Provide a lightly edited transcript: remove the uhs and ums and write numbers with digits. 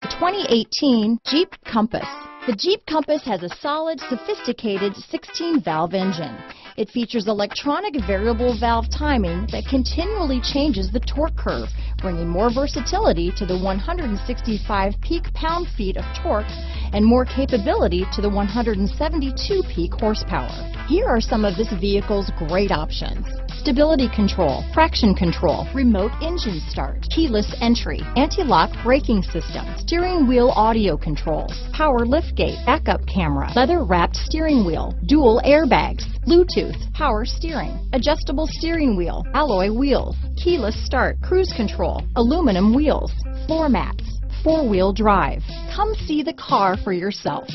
The 2018 Jeep Compass. The Jeep Compass has a solid, sophisticated 16-valve engine. It features electronic variable valve timing that continually changes the torque curve, bringing more versatility to the 165 peak pound-feet of torque and more capability to the 172 peak horsepower. Here are some of this vehicle's great options: stability control, traction control, remote engine start, keyless entry, anti-lock braking system, steering wheel audio controls, power liftgate, backup camera, leather-wrapped steering wheel, dual airbags, Bluetooth, power steering, adjustable steering wheel, alloy wheels, keyless start, cruise control, aluminum wheels, floor mats, four-wheel drive. Come see the car for yourself.